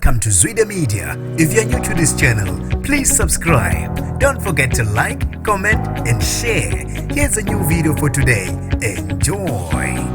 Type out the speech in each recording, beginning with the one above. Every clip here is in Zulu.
Welcome to Zwida Media. If you're new to this channel, please subscribe. Don't forget to like, comment, and share. Here's a new video for today. Enjoy.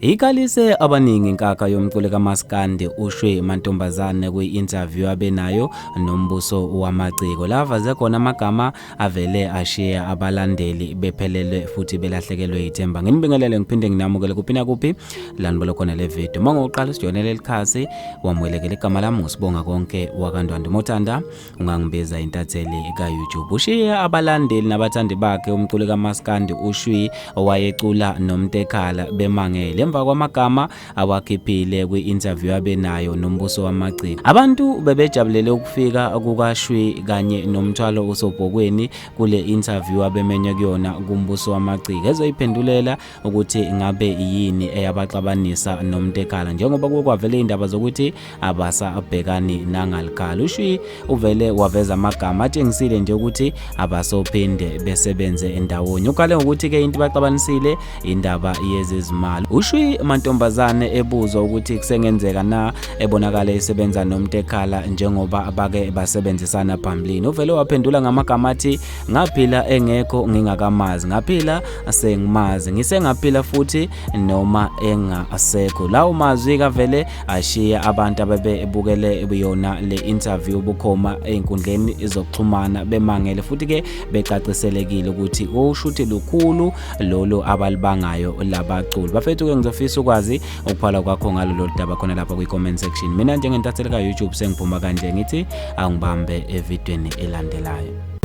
Ukhalise abaningi inkaka yomculo kaMaskandi uShwi mantombazane kwi-interview abenayo nombuso wamaciko lava zekhona amagama avele ashiya abalandeli bephelele futhi belahlekelwe ithemba. Nginibingelele ngiphinde nginamukele kuphina kuphi lanibolo khona le video. Mangoqala sijonele likhasi wamwelekele igama lami ngusibonga konke wakandwanda Mothanda ungangibiza intatheli ka-YouTube. Ushiya abalandeli nabathandi bakhe umculo kaMaskandi uShwi owayecula noMtekhala bemangele emva kwamagama awakhiphile kwi-interview abenayo nombuso wamaciko. Abantu bebejabulele ukufika kukaShwi kanye nomthwalo usobhokweni kule interview abemenye kuyona kumbuso wamaciko ezoyiphendulela ukuthi ngabe yini eyabaxabanisa noMtekhala njengoba kukwavele indaba zokuthi abasabhekani nangalikhala. uShwi uvele waveza amagama atshengisile nje ukuthi abasophinde besebenze endawonye. Uqale ngokuthi ke into baxabanisile indaba yezezimali. uShwi mantombazane ebuzwa ukuthi kusengenzeka na ebonakala esebenza noMtekhala njengoba abake basebenzisana phambilini. Uvele waphendula ngamagama athi ngaphila engekho ngingakamazi, ngaphila sengimazi, ngisengaphila futhi noma engasekho. Lawo mazwi kavele ashiya abantu abebebukele yona le interview bukhoma einkundleni zokuxhumana bemangele futhi ke becaciselekile ukuthi ushuthi lukhulu lolo abalibangayo labaculi. Bafethu ke ngizofisa ukwazi ukuphala kwakho ngalolu daba khona lapha kwi-comment section. Mina njengentatheli ka-YouTube sengiphuma kanje ngithi angibambe evidweni elandelayo.